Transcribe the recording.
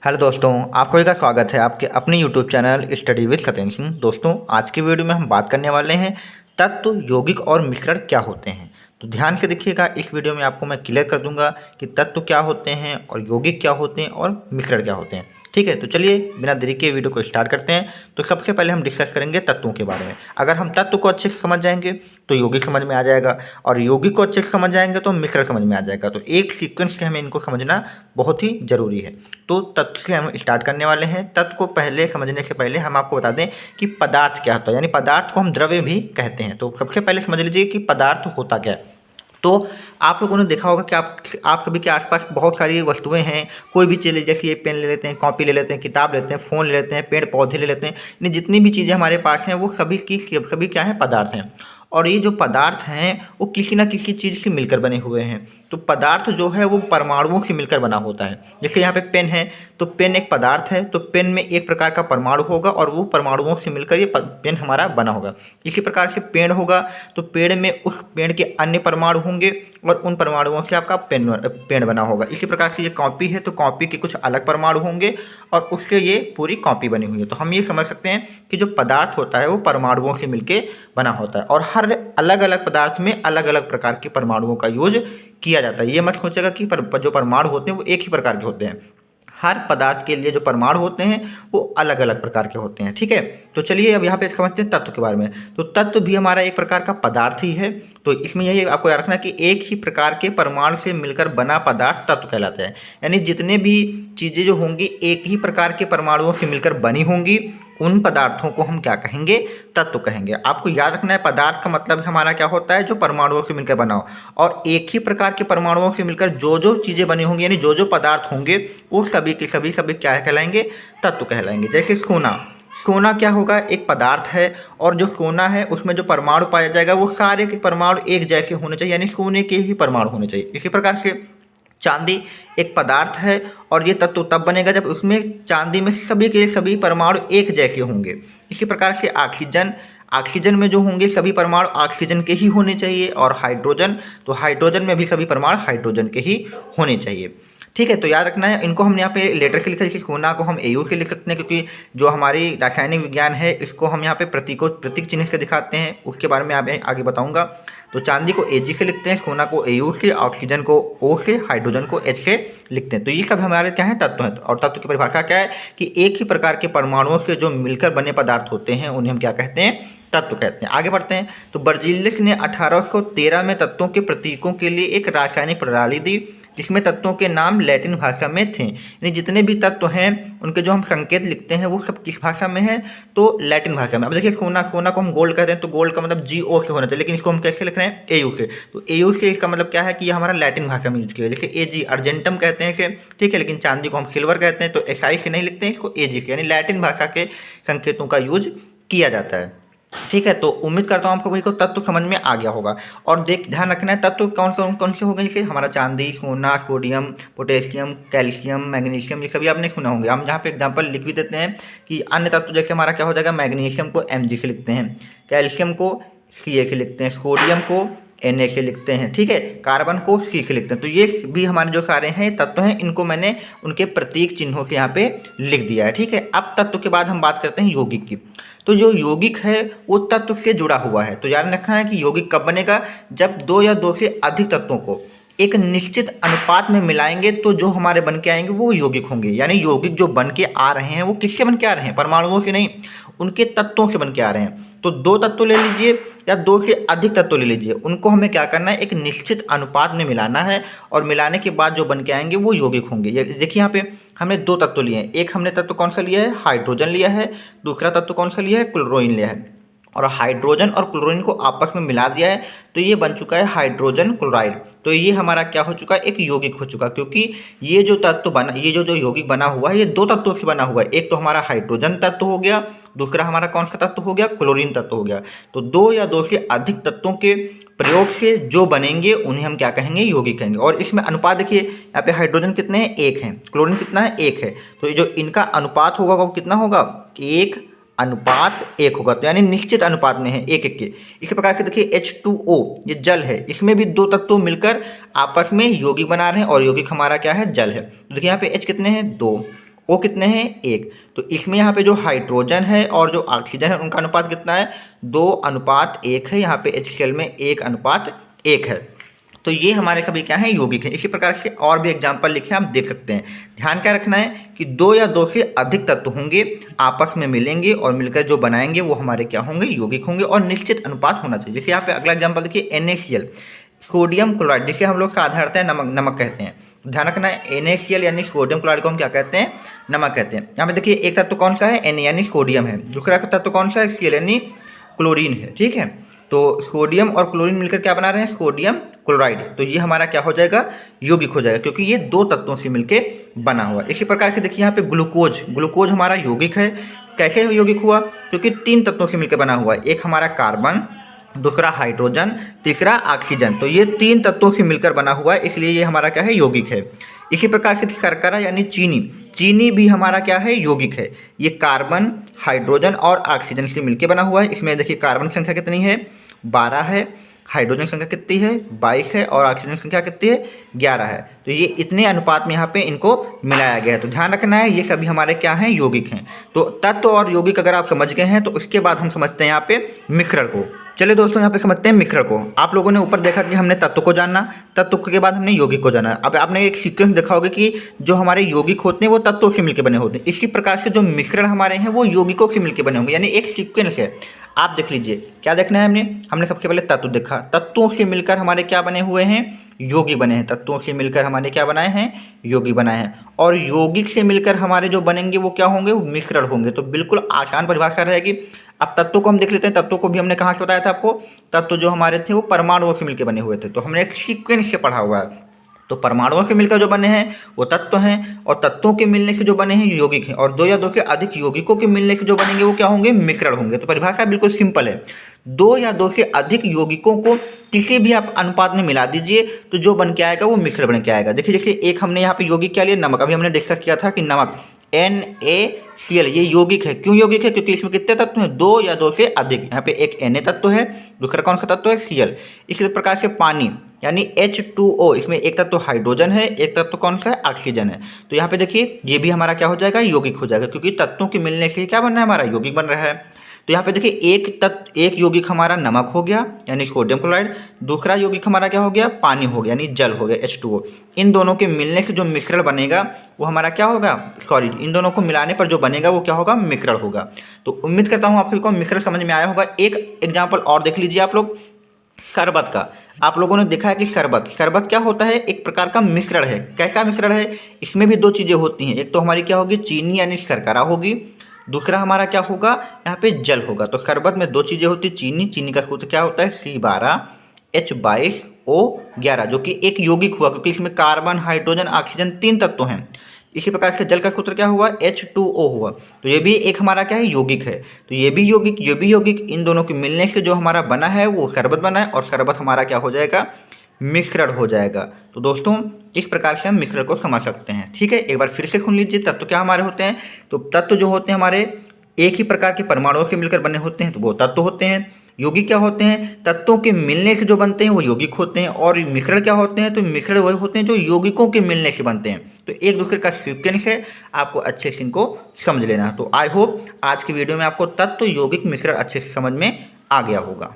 Hello दोस्तों, आप सभी का स्वागत है आपके अपने YouTube channel study with Satyendra Singh. दोस्तों, आज की वीडियो में हम बात करने वाले हैं तत्व, यौगिक और मिश्रण क्या होते हैं। तो ध्यान से देखिएगा, इस वीडियो में आपको मैं क्लियर कर दूंगा कि तत्व क्या होते हैं और यौगिक क्या होते हैं और मिश्रण क्या होते हैं। ठीक है, तो चलिए बिना देरी के वीडियो को स्टार्ट करते हैं। तो सबसे पहले हम डिस्कस करेंगे तत्वों के बारे में। अगर हम तत्व को अच्छे से समझ जाएंगे तो यौगिक समझ में आ जाएगा, और यौगिक को अच्छे से समझ जाएंगे तो मिश्रण समझ में आ जाएगा। तो एक सीक्वेंस से हमें इनको समझना बहुत ही ज़रूरी है। तो तत्व से हम स्टार्ट करने वाले हैं। तत्व को पहले समझने से पहले हम आपको बता दें कि पदार्थ क्या होता है, यानी पदार्थ को हम द्रव्य भी कहते हैं। तो सबसे पहले समझ लीजिए कि पदार्थ होता क्या है। तो आप लोगों ने देखा होगा कि आप सभी के आसपास बहुत सारी वस्तुएं हैं। कोई भी चीज़, जैसे ये पेन ले लेते हैं, कॉपी ले लेते हैं, किताब लेते हैं, फ़ोन ले लेते हैं, पेड़ पौधे ले लेते हैं, यानी जितनी भी चीज़ें हमारे पास हैं वो सभी क्या हैं, पदार्थ हैं। और ये जो पदार्थ हैं वो किसी न किसी चीज़ से मिलकर बने हुए हैं। तो पदार्थ जो है वो परमाणुओं से मिलकर बना होता है। जैसे यहाँ पे पेन है, तो पेन एक पदार्थ है, तो पेन में एक प्रकार का परमाणु होगा और वो परमाणुओं से मिलकर ये पेन हमारा बना होगा। इसी प्रकार से पेड़ होगा, तो पेड़ में उस पेड़ के अन्य परमाणु होंगे और उन परमाणुओं से आपका पेड़ बना होगा। इसी प्रकार से ये कॉपी है, तो कॉपी के कुछ अलग परमाणु होंगे और उससे ये पूरी कॉपी बनी हुई है। तो हम ये समझ सकते हैं कि जो पदार्थ होता है वो परमाणुओं से मिलकर बना होता है, और हर अलग अलग पदार्थ में अलग अलग प्रकार के परमाणुओं का यूज किया जाता है। ये मत सोचेगा कि जो परमाणु होते हैं वो एक ही प्रकार के होते हैं। हर पदार्थ के लिए जो परमाणु होते हैं वो अलग अलग प्रकार के होते हैं। ठीक है, तो चलिए अब यहाँ पे समझते हैं तत्व के बारे में। तो तत्व भी हमारा एक प्रकार का पदार्थ ही है। तो इसमें यही आपको याद रखना कि एक ही प्रकार के परमाणु से मिलकर बना पदार्थ तत्व कहलाता है। यानी जितने भी चीज़ें जो होंगी एक ही प्रकार के परमाणुओं से मिलकर बनी होंगी, उन पदार्थों को हम क्या कहेंगे, तत्व कहेंगे। आपको याद रखना है पदार्थ का मतलब हमारा क्या होता है, जो परमाणुओं से मिलकर बना हो। और एक ही प्रकार के परमाणुओं से मिलकर जो जो चीज़ें बनी होंगी, यानी जो जो पदार्थ होंगे, वो सभी के सभी क्या कहलाएंगे, तत्व कहलाएंगे। जैसे सोना क्या होगा, एक पदार्थ है, और जो सोना है उसमें जो परमाणु पाया जाएगा वो सारे के परमाणु एक जैसे होने चाहिए, यानी सोने के ही परमाणु होने चाहिए। इसी प्रकार से चांदी एक पदार्थ है, और ये तत्व तब बनेगा जब उसमें चांदी में सभी के सभी परमाणु एक जैसे होंगे। इसी प्रकार से ऑक्सीजन में जो होंगे सभी परमाणु ऑक्सीजन के ही होने चाहिए, और तो हाइड्रोजन में भी सभी परमाणु हाइड्रोजन के ही होने चाहिए। ठीक है, तो याद रखना है, इनको हमने यहाँ पे लेटर से लिखा है। जैसे सोना को हम AU से लिख सकते हैं, क्योंकि जो हमारी रासायनिक विज्ञान है इसको हम यहाँ पे प्रतीक चिन्ह से दिखाते हैं, उसके बारे में आगे बताऊँगा। तो चांदी को AG से लिखते हैं, सोना को AU से, ऑक्सीजन को O से, हाइड्रोजन को H से लिखते हैं। तो ये सब हमारे क्या हैं, तत्व हैं। और तत्व की परिभाषा क्या है कि एक ही प्रकार के परमाणुओं से जो मिलकर बने पदार्थ होते हैं उन्हें हम क्या कहते हैं, तत्व कहते हैं। आगे बढ़ते हैं। तो बर्जीलियस ने 1813 में तत्वों के प्रतीकों के लिए एक रासायनिक प्रणाली दी, जिसमें तत्वों के नाम लैटिन भाषा में थे। यानी जितने भी तत्व हैं उनके जो हम संकेत लिखते हैं वो सब किस भाषा में है, तो लैटिन भाषा में। अब देखिए सोना को हम गोल्ड कहते हैं, तो गोल्ड का मतलब GO से होना चाहिए, लेकिन इसको हम कैसे लिख रहे हैं, AU से। तो AU से इसका मतलब क्या है कि ये हमारा लैटिन भाषा में यूज किया। जैसे AG अर्जेंटम कहते हैं इसे, ठीक है, लेकिन चांदी को हम सिल्वर कहते हैं, तो SI से नहीं लिखते हैं, इसको AG से, यानी लैटिन भाषा के संकेतों का यूज किया जाता है। ठीक है, तो उम्मीद करता हूँ आपको वही को तत्व समझ में आ गया होगा। और ध्यान रखना है तत्व कौन से होंगे, जैसे हमारा चांदी, सोना, सोडियम, पोटेशियम, कैल्शियम, मैग्नीशियम, ये सभी आपने सुना होंगे। हम जहाँ पे एग्जांपल लिख भी देते हैं कि अन्य तत्व, जैसे हमारा क्या हो जाएगा, मैग्नीशियम को Mg से लिखते हैं, कैल्शियम को Ca से लिखते हैं, सोडियम को Na से लिखते हैं, ठीक है, कार्बन को C से लिखते हैं। तो ये भी हमारे जो सारे हैं तत्व हैं, इनको मैंने उनके प्रतीक चिन्हों से यहाँ पे लिख दिया है। ठीक है, अब तत्व के बाद हम बात करते हैं यौगिक की। तो जो यौगिक है वो तत्व से जुड़ा हुआ है। तो याद रखना है कि यौगिक कब बनेगा, जब दो या दो से अधिक तत्वों को एक निश्चित अनुपात में मिलाएंगे तो जो हमारे बन के आएंगे वो यौगिक होंगे। यानी यौगिक जो बन के आ रहे हैं वो किससे बन के आ रहे हैं, परमाणुओं से नहीं, उनके तत्वों से बन के आ रहे हैं। तो दो तत्व ले लीजिए या दो से अधिक तत्व ले लीजिए, उनको हमें क्या करना है, एक निश्चित अनुपात में मिलाना है, और मिलाने के बाद जो बन के आएंगे वो यौगिक होंगे। देखिए यहाँ पे हमने दो तत्व लिए हैं, एक हमने तत्व कौन सा लिया है, हाइड्रोजन लिया है, दूसरा तत्व कौन सा लिया है, क्लोरीन लिया है। और हाइड्रोजन और क्लोरीन को आपस में मिला दिया है तो ये बन चुका है हाइड्रोजन क्लोराइड। तो ये हमारा क्या हो चुका है, एक यौगिक हो चुका, क्योंकि ये जो तत्व बना, ये जो यौगिक बना हुआ है ये दो तत्वों से बना हुआ है। एक तो हमारा हाइड्रोजन तत्व हो गया, दूसरा हमारा कौन सा तत्व हो गया, क्लोरीन तत्व हो गया। तो दो या दो से अधिक तत्वों के प्रयोग से जो बनेंगे उन्हें हम क्या कहेंगे, यौगिक कहेंगे। और इसमें अनुपात देखिए, यहाँ पे हाइड्रोजन कितने हैं, एक है, क्लोरीन कितना है, एक है। तो ये जो इनका अनुपात होगा वो कितना होगा, 1:1 होगा। तो यानी निश्चित अनुपात में है, एक एक के। इसी प्रकार से देखिए H2O ये जल है, इसमें भी दो तत्व मिलकर आपस में यौगिक बना रहे हैं, और यौगिक हमारा क्या है, जल है। तो देखिए यहाँ पे H कितने हैं, 2, O कितने हैं 1। तो इसमें यहाँ पे जो हाइड्रोजन है और जो ऑक्सीजन है उनका अनुपात कितना है 2:1 है। यहाँ पे HCl में 1:1 है। तो ये हमारे सभी क्या हैं यौगिक हैं। इसी प्रकार से और भी एग्जाम्पल लिखे आप देख सकते हैं। ध्यान क्या रखना है कि 2 या 2 से अधिक तत्व होंगे, आपस में मिलेंगे और मिलकर जो बनाएंगे वो हमारे क्या होंगे यौगिक होंगे और निश्चित अनुपात होना चाहिए। जैसे यहाँ पे अगला एग्जाम्पल देखिए NaCl, सोडियम क्लोराइड, जिसे हम लोग साधारणतः नमक कहते हैं। ध्यान रखना है NaCl यानी सोडियम क्लोराइड को हम क्या कहते हैं नमक कहते हैं। यहाँ पे देखिए एक तत्व कौन सा है Na यानी सोडियम है, दूसरा तत्व कौन सा है Cl यानी क्लोरीन है। ठीक है, तो सोडियम और क्लोरीन मिलकर क्या बना रहे हैं सोडियम क्लोराइड। तो ये हमारा क्या हो जाएगा यौगिक हो जाएगा, क्योंकि ये 2 तत्वों से मिलके बना हुआ। इसी प्रकार से देखिए यहाँ पे ग्लूकोज हमारा यौगिक है। कैसे यौगिक हुआ, क्योंकि 3 तत्वों से मिलकर बना हुआ है। एक हमारा कार्बन, दूसरा हाइड्रोजन, तीसरा ऑक्सीजन। तो ये 3 तत्वों से मिलकर बना हुआ है, इसलिए ये हमारा क्या है यौगिक है। इसी प्रकार से शर्करा यानी चीनी भी हमारा क्या है यौगिक है। ये कार्बन, हाइड्रोजन और ऑक्सीजन से मिलकर बना हुआ है। इसमें देखिए कार्बन संख्या कितनी है 12 है, हाइड्रोजन संख्या कितनी है 22 है और ऑक्सीजन संख्या कितनी है 11 है। तो ये इतने अनुपात में यहाँ पे इनको मिलाया गया है। तो ध्यान रखना है ये सभी हमारे क्या हैं यौगिक हैं। तो तत्व और यौगिक अगर आप समझ गए हैं तो उसके बाद हम समझते हैं यहाँ पे मिश्रण को। चलिए दोस्तों यहाँ पे समझते हैं मिश्रण को। आप लोगों ने ऊपर देखा कि हमने तत्व को जाना, तत्व के बाद हमने यौगिक को जाना। अब आपने एक सीक्वेंस देखा होगा कि जो हमारे यौगिक होते हैं वो तत्वों से मिलकर बने होते हैं। इसी प्रकार से जो मिश्रण हमारे हैं वो यौगिकों से मिलकर बने होंगे, यानी एक सीक्वेंस है। आप देख लीजिए क्या देखना है हमने सबसे पहले तत्व देखा, तत्वों से मिलकर हमारे क्या बने हुए हैं यौगिक बने हैं। तत्वों से मिलकर हमारे क्या बनाए हैं यौगिक बनाए हैं, और यौगिक से मिलकर हमारे जो बनेंगे वो क्या होंगे वो मिश्रण होंगे। तो बिल्कुल आसान परिभाषा रहेगी। अब तत्वों को हम देख लेते हैं। तत्वों को भी हमने कहाँ से बताया था आपको, तत्व जो हमारे थे वो परमाणुओं से मिलकर बने हुए थे। तो हमने एक सीक्वेंस से पढ़ा हुआ है। तो परमाणुओं से मिलकर जो बने हैं वो तत्व हैं, और तत्वों के मिलने से जो बने हैं यौगिक हैं, और 2 या 2 से अधिक यौगिकों के मिलने से जो बनेंगे वो क्या होंगे मिश्रण होंगे। तो परिभाषा बिल्कुल सिंपल है, 2 या 2 से अधिक यौगिकों को किसी भी आप अनुपात में मिला दीजिए तो जो बन के आएगा वो मिश्रण बन के आएगा। देखिए जैसे एक हमने यहाँ पे यौगिक क्या लिया नमक, अभी हमने डिस्कस किया था कि नमक NaCl ये यौगिक है। क्यों यौगिक है, क्योंकि इसमें कितने तत्व हैं 2 या 2 से अधिक। यहाँ पे एक Na तत्व है, दूसरा कौन सा तत्व है Cl। इसी प्रकार से पानी यानी H2O, इसमें एक तत्व हाइड्रोजन है, एक तत्व कौन सा है ऑक्सीजन है। तो यहाँ पे देखिए ये भी हमारा क्या हो जाएगा यौगिक हो जाएगा, क्योंकि तत्वों के मिलने से क्या बन रहा है हमारा यौगिक बन रहा है। तो यहाँ पे देखिए एक यौगिक हमारा नमक हो गया यानी सोडियम क्लोराइड, दूसरा यौगिक हमारा क्या हो गया पानी हो गया यानी जल हो गया H2O। इन दोनों के मिलने से जो मिश्रण बनेगा वो हमारा क्या होगा, इन दोनों को मिलाने पर जो बनेगा वो क्या होगा मिश्रण होगा। तो उम्मीद करता हूँ आप सभी को मिश्रण समझ में आया होगा। एक एग्जाम्पल और देख लीजिए आप लोग शरबत का। आप लोगों ने देखा है कि शरबत क्या होता है, एक प्रकार का मिश्रण है। कैसा मिश्रण है, इसमें भी 2 चीज़ें होती हैं। एक तो हमारी क्या होगी चीनी यानी शर्करा होगी, दूसरा हमारा क्या होगा यहाँ पे जल होगा। तो शरबत में 2 चीज़ें होती हैं। चीनी का सूत्र क्या होता है C12H22O11, जो कि एक यौगिक हुआ क्योंकि इसमें कार्बन, हाइड्रोजन, ऑक्सीजन 3 तत्व हैं। इसी प्रकार से जल का सूत्र क्या हुआ H2O हुआ। तो ये भी एक हमारा क्या है यौगिक है। तो ये भी यौगिक, इन दोनों के मिलने से जो हमारा बना है वो शरबत बना है, और शरबत हमारा क्या हो जाएगा मिश्रण हो जाएगा। तो दोस्तों इस प्रकार से हम मिश्रण को समझ सकते हैं। ठीक है, एक बार फिर से सुन लीजिए तत्व क्या हमारे होते हैं। तो तत्व जो होते हैं हमारे एक ही प्रकार के परमाणुओं से मिलकर बने होते हैं, तो वो तत्व होते हैं। यौगिक क्या होते हैं, तत्वों के मिलने से जो बनते हैं वो यौगिक होते हैं। और मिश्रण क्या होते हैं, तो मिश्रण वही होते हैं जो यौगिकों के मिलने से बनते हैं। तो एक दूसरे का सीक्वेंस है, आपको अच्छे से इनको समझ लेना। तो आई होप आज की वीडियो में आपको तत्व, यौगिक, मिश्रण अच्छे से समझ में आ गया होगा।